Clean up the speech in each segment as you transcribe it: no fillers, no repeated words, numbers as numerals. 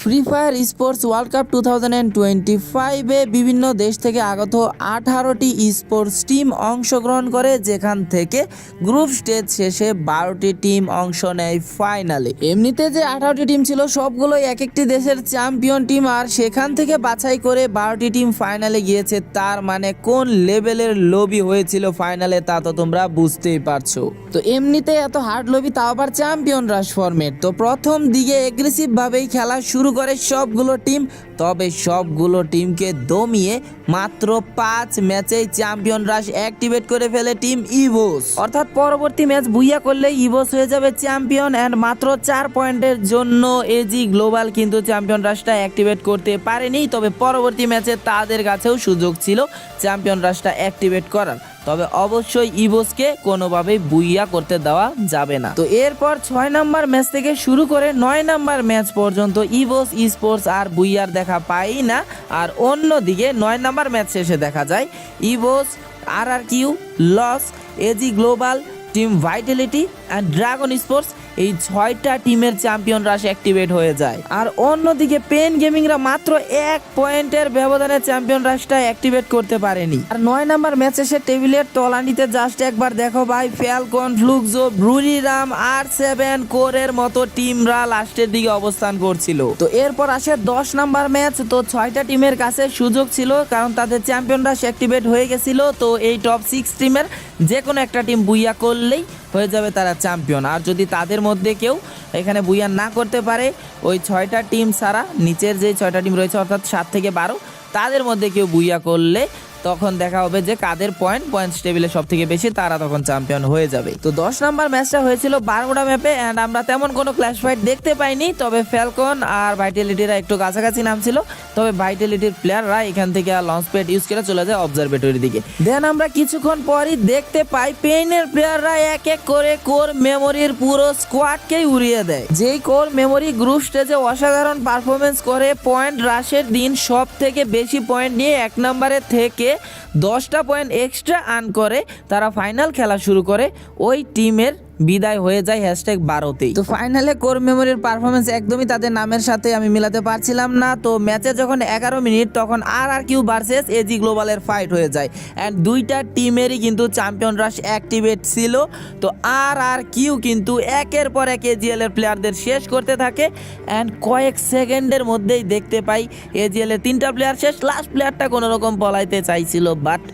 Free Fire Sports World Cup 2025-এ বিভিন্ন দেশ থেকে আগত 18টি স্পোর্টস টিম অংশগ্রহণ করে, যেখান থেকে গ্রুপ স্টেজ শেষে 12টি টিম অংশ নেয় ফাইনালে। এমনিতে যে 18টি টিম ছিল সবগুলোই এক একটি দেশের চ্যাম্পিয়ন টিম, আর সেখান থেকে বাছাই করে 12টি টিম ফাইনালে গিয়েছে। তার মানে কোন লেভেলের লবি হয়েছিল ফাইনালে তা তো তোমরা বুঝতেই পারছো। তো এমনিতে এত হার্ড লবি, তাও আবার চ্যাম্পিয়ন রাশ ফরম্যাট। তো প্রথম দিকে এগ্রেসিভ ভাবেই খেলা শুরু করে সবগুলো টিম, তবে সবগুলো টিমকে দমিয়ে মাত্র 5 ম্যাচেই চ্যাম্পিয়ন রাশ অ্যাক্টিভেট করে ফেলে টিম ইভোস। অর্থাৎ পরবর্তী ম্যাচ বুইয়া করলে ইভোস হয়ে যাবে চ্যাম্পিয়ন। অ্যান্ড মাত্র 4 পয়েন্টের জন্য এজি গ্লোবাল কিন্তু চ্যাম্পিয়ন রাশটা অ্যাক্টিভেট করতে পারেনি। তবে পরবর্তী ম্যাচে তাদের কাছেও সুযোগ ছিল চ্যাম্পিয়ন রাশটা অ্যাক্টিভেট করার, তবে অবশ্যই ইভোসকে কোনোভাবেই বুইয়া করতে দেওয়া যাবে না। তো এরপর 6 নাম্বার ম্যাচ থেকে শুরু করে 9 নাম্বার ম্যাচ পর্যন্ত ইভোস স্পোর্টস আর বুইয়ার দেখা পাই না। আর অন্যদিকে 9 নাম্বার ম্যাচ শেষে দেখা যায় Evos, RRQ, Los, AG Global, team Vitality and Dragon Sports এই 6টা টিমের চ্যাম্পিয়ন রাশ অ্যাক্টিভেট হয়ে যায়। আর অন্যদিকে পেন গেমিংরা মাত্র 1 পয়েন্টের ব্যবধানে চ্যাম্পিয়ন রাশটা অ্যাক্টিভেট করতে পারেনি। আর 9 নাম্বার ম্যাচ শেষে টেবিলের তলানিতে জাস্ট একবার দেখো ভাই, ফ্যালকন, ফ্লুক্সো, ব্রুরিরাম, R7 কোরের মতো টিমরা লাস্টের দিকে অবস্থান করছিল। তো এরপর আসে 10 নাম্বার ম্যাচ। তো 6টা টিমের কাছে সুযোগ ছিল, কারণ তাদের চ্যাম্পিয়ন রাশ অ্যাক্টিভেট হয়ে গেছিল। তো এই টপ 6 টিমের যে কোনো একটা টিম বুইয়া করলেই হয়ে যাবে তারা চ্যাম্পিয়ন। আর যদি তাদের মধ্যে কেউ এখানে বুইয়া না করতে পারে, ওই 6টা টিম ছাড়া নিচের যে 6টা টিম রয়েছে অর্থাৎ 7 থেকে 12, তাদের মধ্যে কেউ বুইয়া করলে তখন দেখা হবে যে কাদের পয়েন্টস টেবিলে সব থেকে বেশি, তারা তখন চ্যাম্পিয়ন হয়ে যাবে। তো 10 নাম্বার ম্যাচটা হয়েছিল বারমুডা ম্যাপে, অ্যান্ড আমরা তেমন কোনো ক্ল্যাশ ফাইট দেখতে পাইনি। তবে ফ্যালকন আর ভাইটালিটিরা একটু কাছাকাছি নামছিল, তবে ভাইটালিটির প্লেয়াররা এখান থেকে লঞ্চ প্যাড ইউজ করে চলে যায় অবজারভেটরির দিকে। দেন আমরা কিছুক্ষণ পরই দেখতে পাই পেইনের প্লেয়াররা এক এক করে কোর মেমোরির পুরো স্কোয়াডকেই উড়িয়ে দেয়। যেই কোর মেমোরি গ্রুপ স্টেজে অসাধারণ পারফরমেন্স করে পয়েন্ট রাশের দিন সব থেকে বেশি পয়েন্ট নিয়ে 1 নম্বরে থেকে 10টা পয়েন্ট এক্সট্রা আর্ন করে তারা ফাইনাল খেলা শুরু করে, ওই টিমের বিদায় হয়ে যায় #12তেই। তো ফাইনালে কোর মেমোরির পারফরমেন্স একদমই তাদের নামের সাথে আমি মিলাতে পারছিলাম না। তো ম্যাচে যখন 11 মিনিট তখন RRQ ভার্সেস এজি গ্লোবালের ফাইট হয়ে যায়, অ্যান্ড দুইটা টিমেরই কিন্তু চ্যাম্পিয়ন রাশ অ্যাক্টিভেট ছিল। তো RRQ কিন্তু একের পর এক এজিএল এর প্লেয়ারদের শেষ করতে থাকে, অ্যান্ড কয়েক সেকেন্ডের মধ্যেই দেখতে পাই এজিএল এর 3টা প্লেয়ার শেষ। লাস্ট প্লেয়ারটা কোনো রকম পলাইতে চাইছিল, বাট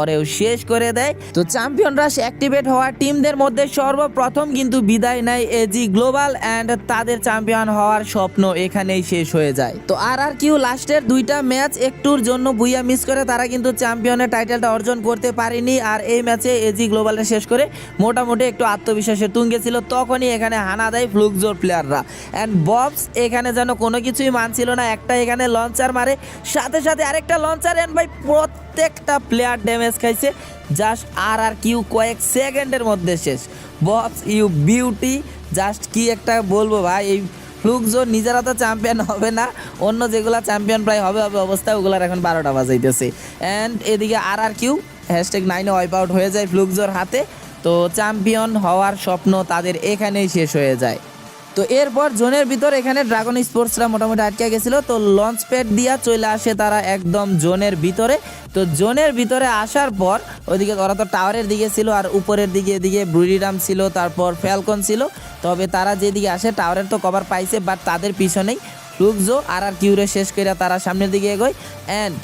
ওরেও শেষ করে দেয়। তো চ্যাম্পিয়ন রাশ অ্যাক্টিভেট হওয়া টিমদের মধ্যে সর্বপ্রথম কিন্তু বিদায় নেয় এজি গ্লোবাল, অ্যান্ড তাদের চ্যাম্পিয়ন হওয়ার স্বপ্ন এখানেই শেষ হয়ে যায়। তো RRQ লাস্টের 2টা ম্যাচ একটুর জন্য বুইয়া মিস করে তারা কিন্তু চ্যাম্পিয়নের টাইটেলটা অর্জন করতে পারেনি। আর এই ম্যাচে এজি গ্লোবালটা শেষ করে মোটামুটি একটু আত্মবিশ্বাসের তুঙ্গে ছিল, তখনই এখানে হানা দেয় ফ্লুক্সোর প্লেয়াররা। অ্যান্ড ববস এখানে যেন কোনো কিছুই মানছিল না, একটা এখানে লঞ্চার মারে, সাথে সাথে আরেকটা লঞ্চার, অ্যান্ড ভাই প্রত্যেকটা প্লেয়ার ড্যামেজ খাইছে। জাস্ট RRQ কয়েক সেকেন্ডের মধ্যে শেষ। ববস ইউ বিউটি, জাস্ট কি একটা বলবো ভাই, এই ফ্লুক্সো নিজেরা তো চ্যাম্পিয়ন হবে না, অন্য যেগুলা চ্যাম্পিয়ন প্রায় হবে অবস্থা, ওগুলার এখন 12টা বাজাইতেছে। অ্যান্ড এদিকে RRQ #9 ওয়াইপ আউট হয়ে যায় ফ্লুক্সোর হাতে। তো চ্যাম্পিয়ন হওয়ার স্বপ্ন তাদের এখানেই শেষ হয়ে যায়। তো এরপর জোনের ভিতর এখানে ড্রাগন স্পোর্টসরা মোটামুটি আটকে গেছিল, তো লঞ্চ প্যাড দিয়া চলে আসে তারা একদম জোনের ভিতরে। তো জোনের ভিতরে আসার পর ওইদিকে ওরা তো টাওয়ারের দিকে ছিল, আর উপরের দিকে এদিকে ব্রুরিরাম ছিল, তারপর ফ্যালকন ছিল। তবে তারা যেদিকে আসে টাওয়ারের তো কভার পাইছে, বাট তাদের পিছনেই ফ্লুক্সো RRQরে শেষ করে তারা সামনের দিকে এগোয়। অ্যান্ড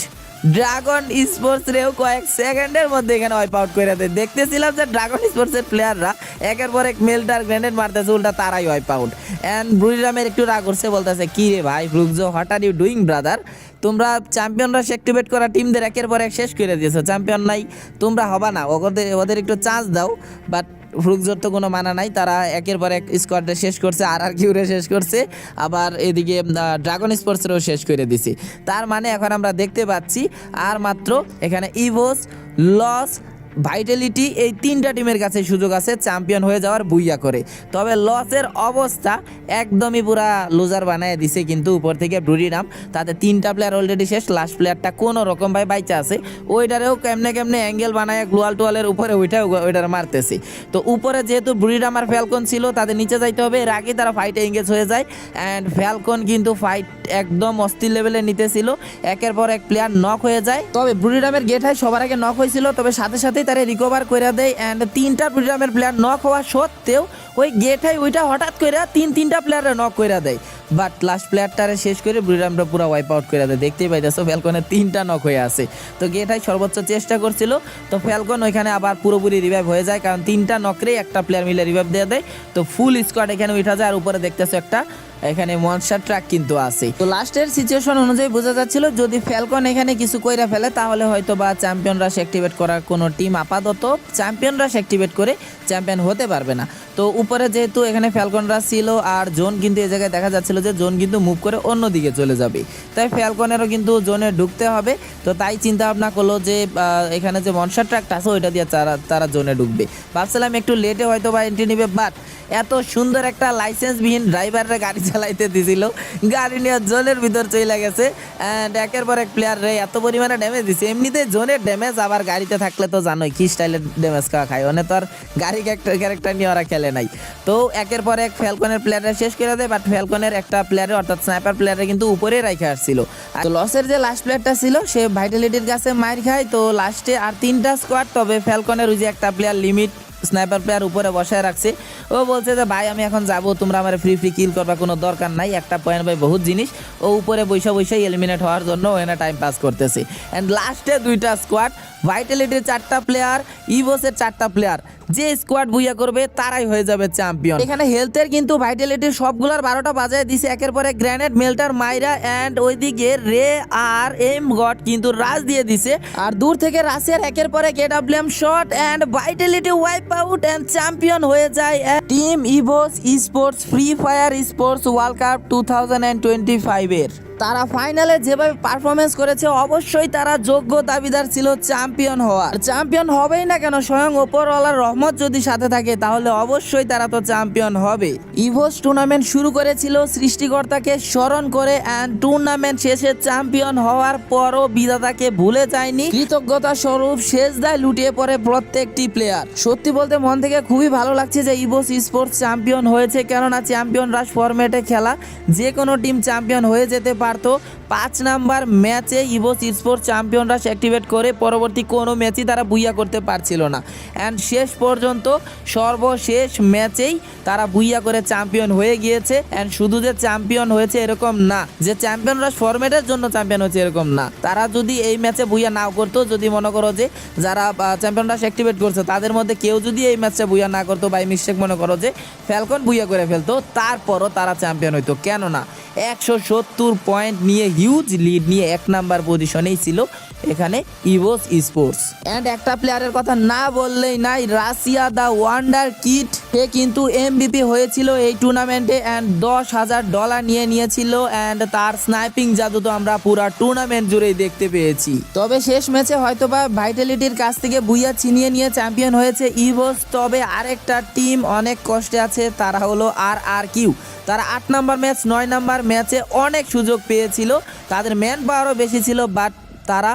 ড্রাগন স্পোর্টস রেও কয়েক সেকেন্ডের মধ্যে এখানে ওয়াইপ আউট করে দেয়। দেখতেছিলাম যে ড্রাগন স্পোর্টসের প্লেয়াররা একের পর এক মেল্টার গ্রেনেড মারতেছে, উল্টা তারাই ওয়াইপ আউট। অ্যান্ড ব্রুরিরামের একটু রাগ করছে, বলতেছে কি রে ভাই Fluxo, what are you doing brother, তোমরা চ্যাম্পিয়ন রাশ অ্যাক্টিভেট করা টিমদের একের পর এক শেষ করে দিয়েছো, চ্যাম্পিয়ন নাই, তোমরা হবা না, ওদের একটু চান্স দাও। বাট ফ্লুক্সোর তো কোনো মানা নাই, তারা একের পর এক স্কোয়াডে শেষ করছে, RRQরে শেষ করছে, আবার এদিকে ড্রাগন স্পোর্টসেরও শেষ করে দিছি। তার মানে এখন আমরা দেখতে পাচ্ছি আর মাত্র এখানে ইভোস, লস, ভাইটালিটি, এই তিনটা টিমের কাছে সুযোগ আছে চ্যাম্পিয়ন হয়ে যাওয়ার বুইয়া করে। তবে লসের অবস্থা একদমই পুরা লুজার বানায় দিছে কিন্তু উপর থেকে ব্রুডিনাম, তাতে তিনটা প্লেয়ার অলরেডি শেষ, লাস্ট প্লেয়ারটা কোনো রকম ভাই বাইচা আছে, ওইটারেও কেমনে কেমনে অ্যাঙ্গেল বানায় গ্লোয়াল টোয়ালের উপরে ওইটার মারতেছে। তো উপরে যেহেতু ব্রুডিনাম আর ফ্যালকন ছিল, তাদের নিচে যাইতে হবে, এর আগে তারা ফাইটে এঙ্গেজ হয়ে যায়। অ্যান্ড ফ্যালকন কিন্তু ফাইট একদম অস্থির লেভেলে নিতেছিল, একের পর এক প্লেয়ার নক হয়ে যায়। তবে ব্রুডিনামের গেট হাই সবার আগে নক হয়েছিল, তবে সাথে সাথেই তারা রিকভার করে দেয়। অ্যান্ড তিনটা ব্রুডিনামের প্লেয়ার নক হওয়া সত্ত্বেও ওই গেট হাই ওইটা হঠাৎ করে তিনটা প্লেয়ারে নক করে দেয়, বাট লাস্ট প্লেয়ারটারে শেষ করে ব্রুডিনামটা পুরো ওয়াইপ আউট করে দেয়। দেখতেই পাইতেছো ফ্যালকনের তিনটা নক হয়ে আছে। তো গেট হাই সর্বোচ্চ চেষ্টা করছিল, তো ফ্যালকন ওইখানে আবার পুরোপুরি রিভাইভ হয়ে যায়, কারণ তিনটা নকরেই একটা প্লেয়ার মিলে রিভাইভ দিয়ে দেয়। তো ফুল স্কোয়াড এখানে উঠা যায়, আর উপরে দেখতেছো একটা এখানে মনস্টার ট্রাক কিন্তু আছে। তো লাস্টের সিচুয়েশন অনুযায়ী বোঝা যাচ্ছিল যদি ফ্যালকন এখানে কিছু কইরা ফেলে তাহলে হয়তো বা চ্যাম্পিয়ন রাশ অ্যাক্টিভেট করার কোনো টিম আপাতত চ্যাম্পিয়ন রাশ অ্যাক্টিভেট করে চ্যাম্পিয়ন হতে পারবে না। তো উপরে যেহেতু এখানে ফ্যালকন রাশ ছিল আর জোন কিন্তু এই জায়গায় দেখা যাচ্ছিল যে জোন কিন্তু মুভ করে অন্য দিকে চলে যাবে, তাই ফ্যালকনেরও কিন্তু জোনে ঢুকতে হবে। তো তাই চিন্তা ভাবনা করলো যে এখানে যে মনস্টার ট্রাকটা আছে ওইটা দিয়ে তারা জোনে ঢুকবে। ভাবছিলাম একটু লেটে হয়তো বা এন্ট্রি নিবে, বাট এত সুন্দর একটা লাইসেন্সবিহীন ড্রাইভাররা গাড়ি চালাইতে দিছিল, গাড়ি নিয়ে জোনের ভিতর চলে গেছে। অ্যান্ড একের পর এক প্লেয়ার রে এত পরিমাণে ড্যামেজ দিছে। এমনিতে জোনের ড্যামেজ আবার গাড়িতে থাকলে তো জানোই কি স্টাইলের ড্যামেজ খাওয়া খায়, মানে তো আর গাড়ি ক্যারেক্টার নিয়ে ওরা খেলে নাই। তো একের পর এক ফ্যালকনের প্লেয়াররা শেষ করে দেয়, বাট ফ্যালকনের একটা প্লেয়ারে অর্থাৎ স্নাইপার প্লেয়ারে কিন্তু উপরে রাখে আসছিল। তো লসের যে লাস্ট প্লেয়ারটা ছিল সে ভাইটালিটির কাছে মার খায়। তো লাস্টে আর তিনটা স্কোয়াড, তবে ফ্যালকনের ওই যে একটা প্লেয়ার লিমিট স্নাইপার প্লেয়ার উপরে বসায় রাখছে, ও বলছে যে ভাই আমি এখন যাবো, তোমরা আমার ফ্রি কিল করবার কোনো দরকার নাই, একটা পয়েন্ট ভাই বহুত জিনিস। ও উপরে বসে এলিমিনেট হওয়ার জন্য ওখানে টাইম পাস করতেছে। অ্যান্ড লাস্টে দুইটা স্কোয়াড, ভাইটালিটির 4টা প্লেয়ার, ইভোসের 4টা প্লেয়ার, যে স্কোয়াড বুইয়া করবে তারাই হয়ে যাবে চ্যাম্পিয়ন। এখানে হেলথের কিন্তু ভাইটালিটির সবগুলার 12টা বাজায় দিছে একের পরে গ্রেনেড মেল্টার মাইরা। অ্যান্ড ওইদিকে রে আর এম গড কিন্তু রাশ দিয়ে দিছে, আর দূর থেকে রাশের একের পরে KWM shot. And Vitality wipe out and champion হয়ে যায় team Evos Sports Free Fire Sports World Cup 2025 এর। তারা ফাইনালে যেভাবে পারফরমেন্স করেছে অবশ্যই তারা যোগ্য দাবিদার ছিল চ্যাম্পিয়ন হওয়ার। চ্যাম্পিয়ন হবেই না কেন, স্বয়ং ওপরওয়ালার রহমত যদি সাথে থাকে তাহলে অবশ্যই তারা তো চ্যাম্পিয়ন হবে। ইভোস টুর্নামেন্ট শুরু করেছিল সৃষ্টিকর্তাকে স্মরণ করে, অ্যান্ড টুর্নামেন্ট শেষে চ্যাম্পিয়ন হওয়ার পরও বিধাতাকে ভুলে যায়নি, কৃতজ্ঞতা স্বরূপ শেষদায় লুটিয়ে পড়ে প্রত্যেকটি প্লেয়ার। সত্যি বলতে মন থেকে খুবই ভালো লাগছে যে ইভোস স্পোর্টস চ্যাম্পিয়ন হয়েছে, কেননা চ্যাম্পিয়ন রাশ ফরম্যাটে খেলা যে কোনো টিম চ্যাম্পিয়ন হয়ে যেতে পারতো। 5 নাম্বার ম্যাচে ইভোস স্পোর্টস চ্যাম্পিয়নরা অ্যাক্টিভেট করে পরবর্তী কোনো ম্যাচই তারা বুইয়া করতে পারছিল না। অ্যান্ড শেষ পর্যন্ত সর্বশেষ ম্যাচেই তারা বুইয়া করে চ্যাম্পিয়ন হয়ে গিয়েছে। অ্যান্ড শুধু যে চ্যাম্পিয়ন হয়েছে এরকম না, যে চ্যাম্পিয়নরা ফরম্যাটের জন্য চ্যাম্পিয়ন হয়েছে এরকম না, তারা যদি এই ম্যাচে বুইয়া নাও করতো, যদি মনে করো যে যারা চ্যাম্পিয়নরা অ্যাক্টিভেট করছে তাদের মধ্যে কেউ যদি এই ম্যাচটা বুইয়া না করতো, বাই মিস্টেক মনে করো যে ফ্যালকন বুইয়া করে ফেলতো, তারপরও তারা চ্যাম্পিয়ন হইতো। কেননা 170 পয়েন্ট নিয়ে হিউজ লিড নিয়ে 1 নাম্বার পজিশনেই ছিল এখানে ইভোস স্পোর্টস। অ্যান্ড একটা প্লেয়ারের কথা না বললেই নাই, রাশিয়া দা ওয়ান্ডার কিড, সে কিন্তু এমভিপি হয়েছিল এই টুর্নামেন্টে। অ্যান্ড $10,000 নিয়েছিল। অ্যান্ড তার স্নাইপিং জাদু তো আমরা পুরা টুর্নামেন্ট জুড়েই দেখতে পেয়েছি। তবে শেষ ম্যাচে হয়তোবা ভাইটালিটির কাছ থেকে বুইয়া ছিনিয়ে নিয়ে চ্যাম্পিয়ন হয়েছে ইভোস। তবে আরেকটা টিম অনেক কষ্টে আছে, তারা হলো RRQ। তারা 8 নাম্বার ম্যাচ 9 নাম্বার ম্যাচে অনেক সুযোগ পেয়েছিল, তাদের ম্যান পাওয়ারও বেশি ছিল, বাট তারা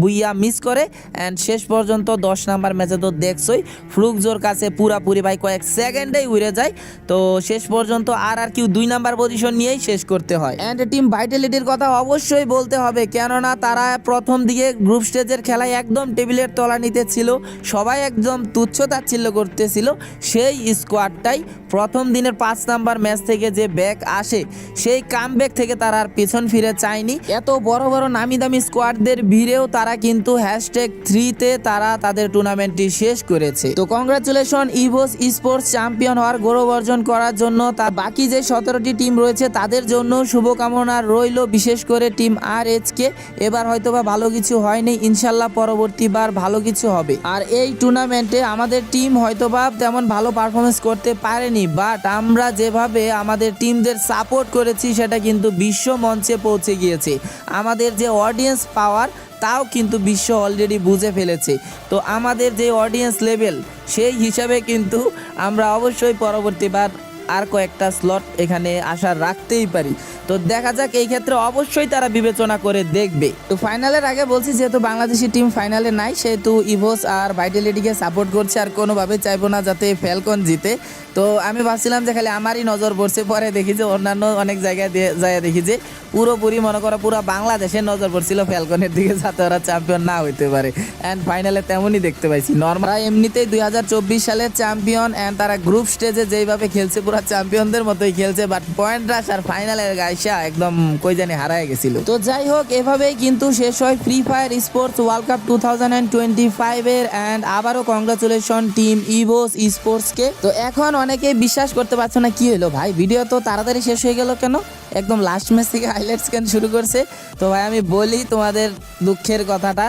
বুইয়া মিস করে। অ্যান্ড শেষ পর্যন্ত 10 নাম্বার ম্যাচে তো দেখছই ফ্লুকজোর কাছে পুরাপুরি ভাই কয়েক সেকেন্ডেই উড়ে যায়। তো শেষ পর্যন্ত RRQ 2 নাম্বার পজিশন নিয়েই শেষ করতে হয়। অ্যান্ড টিম ভাইটালিটির কথা অবশ্যই বলতে হবে, কেননা তারা প্রথম দিকে গ্রুপ স্টেজের খেলায় একদম টেবিলের তলানিতে ছিল, সবাই একদম তুচ্ছ তাচ্ছিল্য করতেছিল। সেই স্কোয়াডটাই প্রথম দিনের 5 নাম্বার ম্যাচ থেকে যে ব্যাক আসে, সেই কামব্যাক থেকে তারা আর পিছন ফিরে চায়নি। এত বড় বড় নামি দামি স্কোয়াডদের ভিড়েও তারা কিন্তু #3-তে তারা তাদের টুর্নামেন্টটি শেষ করেছে। তো কংগ্রাচুলেশন ইভোস স্পোর্টস চ্যাম্পিয়ন হওয়ার গৌরব অর্জন করার জন্য। তার বাকি যে 17টি টিম রয়েছে তাদের জন্য শুভকামনা রইল, বিশেষ করে টিম RH কে। এবার হয়তোবা ভালো কিছু হয়নি, ইনশাল্লাহ পরবর্তীবার ভালো কিছু হবে। আর এই টুর্নামেন্টে আমাদের টিম হয়তোবা তেমন ভালো পারফরমেন্স করতে পারেনি, বাট আমরা যেভাবে আমাদের টিমদের সাপোর্ট করেছি সেটা কিন্তু বিশ্ব মঞ্চে পৌঁছে গিয়েছে। আমাদের যে অডিয়েন্স পাওয়ার তাও কিন্তু বিশ্ব অলরেডি বুঝে ফেলেছে। তো আমাদের যে অডিয়েন্স লেভেল সেই হিসাবে কিন্তু আমরা অবশ্যই পরবর্তীবার আর কয়েকটা স্লট এখানে আশা রাখতেই পারি। তো দেখা যাক, এই ক্ষেত্রে অবশ্যই তারা বিবেচনা করে দেখবে। তো ফাইনালের আগে বলছি, যেহেতু বাংলাদেশি টিম ফাইনালে নাই সেহেতু ইভোস আর ভাইটালিটিকে সাপোর্ট করছে, আর কোনোভাবে চাইবো না যাতে ফ্যালকন জিতে। তো আমি ভাবছিলাম যে খালি আমারই নজর পড়ছে, পরে দেখি যে অন্যান্য অনেক জায়গায় যায় দেখি যে পুরোপুরি মনে করো পুরো বাংলাদেশের নজর পড়ছিল ফ্যালকনের দিকে, যাতে ওরা চ্যাম্পিয়ন না হইতে পারে। অ্যান্ড ফাইনালে তেমনই দেখতে পাইছি। নর্মাল এমনিতেই 2024 সালের চ্যাম্পিয়ন, অ্যান্ড তারা গ্রুপ স্টেজে যেইভাবে খেলছে পুরো চ্যাম্পিয়নদের মতোই খেলছে, বাট পয়েন্ট রাশ আর ফাইনালের গাইসা একদম কই জানি হারায় গেছিল। তো যাই হোক, এভাবেই কিন্তু শেষ হয় free Fire Sports World Cup 2025 এর। অ্যান্ড আবারও কংগ্রাচুলেশন টিম ইভোস স্পোর্টসকে। তো এখন অনেকেই বিশ্বাস করতে পারছো না, কি হলো ভাই, ভিডিও তো তাড়াতাড়ি শেষ হয়ে গেল কেন, একদম লাস্ট ম্যাচ থেকে হাইলাইটস কেন শুরু করছে। তো ভাই আমি বলি তোমাদের দুঃখের কথাটা,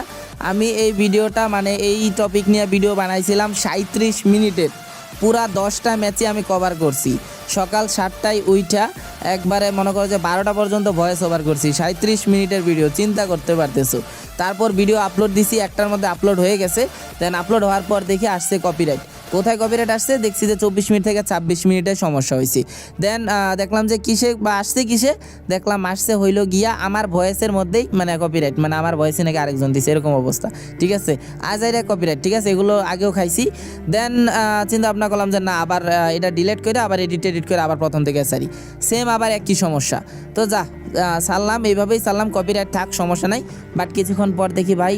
আমি এই ভিডিওটা মানে এই টপিক নিয়ে ভিডিও বানাইছিলাম 37 মিনিটের, পুরা 10টা ম্যাচে আমি কভার করছি। সকাল 7টায় উইঠা একবারে মনে করো যে 12টা পর্যন্ত ভয়েস ওভার করছি, 37 মিনিটের ভিডিও, চিন্তা করতে পারতেছো। তারপর ভিডিও আপলোড দিছি, একটার মধ্যে আপলোড হয়ে গেছে। দেন আপলোড হওয়ার পর দেখি আসছে কপিরাইট। কোথায় কপিরাইট আসছে দেখছি যে 24 মিনিট থেকে 26 মিনিটের সমস্যা হয়েছে। দেন দেখলাম যে কিসে বা আসছে কিসে, দেখলাম আসছে হইলো গিয়া আমার ভয়েসের মধ্যেই মানে কপিরাইট, মানে আমার ভয়েসে নাকি আরেকজন দিছে, এরকম অবস্থা। ঠিক আছে, আজ আইরা কপিরাইট, ঠিক আছে, এগুলো আগেও খাইছি। দেন চিন্তা ভাবনা করলাম যে না, আবার এটা ডিলিট করে আবার এডিট করে আবার প্রথম থেকে সারি, সেম আবার একই সমস্যা। তো যা সারলাম, এইভাবেই সারলাম, কপিরাইট থাক, সমস্যা নাই। বাট কিছুক্ষণ পর দেখি ভাই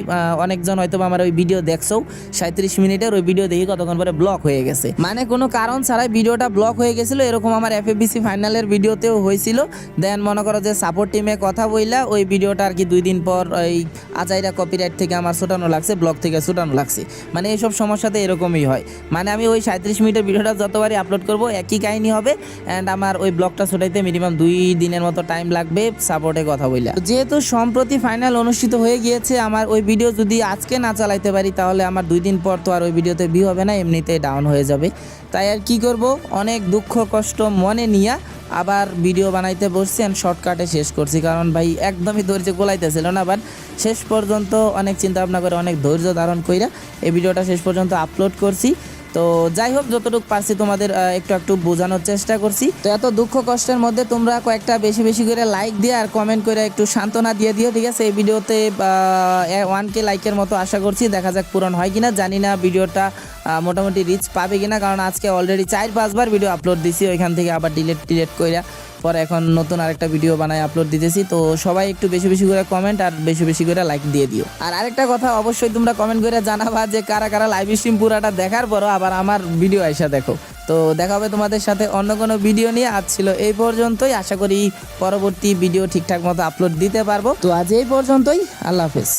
অনেকজন হয়তো আমার ওই ভিডিও দেখছো 37 মিনিটের ওই ভিডিও দেখি কতক্ষণ পরে ব্লক হয়ে গেছে, মানে কোনো কারণ ছাড়াই ভিডিওটা ব্লক হয়ে গেছিলো। এরকম আমার এফএফবিসি ফাইনালের ভিডিওতেও হয়েছিল। দেন মনে করো যে সাপোর্ট টিমে কথা বইলা ওই ভিডিওটা আর কি 2 দিন পর ওই আজাইরা কপিরাইট থেকে আমার ছুটানো লাগছে, ব্লক থেকে ছুটানো লাগছে। মানে এইসব সমস্যাতে এরকমই হয়। মানে আমি ওই 37 মিনিটের ভিডিওটা যতবারই আপলোড করব একই কাহিনী হবে। অ্যান্ড আমার ওই ব্লকটা ছুটাইতে মিনিমাম 2 দিনের মতো টাইম লাগবে সাপোর্টে কথা বইলা। যেহেতু সম্প্রতি ফাইনাল অনুষ্ঠিত হয়ে গিয়েছে, আমার ওই ভিডিও যদি আজকে না চালাইতে পারি তাহলে আমার 2 দিন পর তো আর ওই ভিডিওতে ভিউ হবে না, এমনিতেই ডাউন হয়ে যাবে। তাই আর কি করব, অনেক দুঃখ কষ্ট মনে নিয়ে আবার ভিডিও বানাইতে বসছি অ্যান্ড শর্টকাটে শেষ করছি, কারণ ভাই একদমই ধৈর্য গোলাইতেছিল না। বাট শেষ পর্যন্ত অনেক চিন্তা ভাবনা করে অনেক ধৈর্য ধারণ কইরা এই ভিডিওটা শেষ পর্যন্ত আপলোড করছি। তো যাই হোক, যতটুকু পারছি তোমাদের একটু বোঝানোর চেষ্টা করছি। তো এত দুঃখ কষ্টের মধ্যে তোমরা কয়েকটা বেশি করে লাইক দিয়ে আর কমেন্ট করে একটু সান্ত্বনা দিয়ে দিও, ঠিক আছে। এই ভিডিওতে 1K লাইকের মতো আশা করছি, দেখা যাক পূরণ হয় কিনা, জানি না ভিডিওটা মোটামুটি রিচ পাবে কিনা, কারণ আজকে অলরেডি 4-5 বার ভিডিও আপলোড দিছি, ওইখান থেকে আবার ডিলেট কইরা পরে এখন নতুন আরেকটা ভিডিও বানায় আপলোড দিতেছি। তো সবাই একটু বেশি করে কমেন্ট আর বেশি করে লাইক দিয়ে দিও। আর আরেকটা কথা, অবশ্যই তোমরা কমেন্ট করে জানাবা যে কারা লাইভ স্ট্রিম পুরাটা দেখার পরও আবার আমার ভিডিও আইসা দেখো। তো দেখা হবে তোমাদের সাথে অন্য কোনো ভিডিও নিয়ে। আজ ছিল এই পর্যন্তই, আশা করি পরবর্তী ভিডিও ঠিকঠাক মতো আপলোড দিতে পারবো। তো আজ এই পর্যন্তই, আল্লাহ হাফেজ।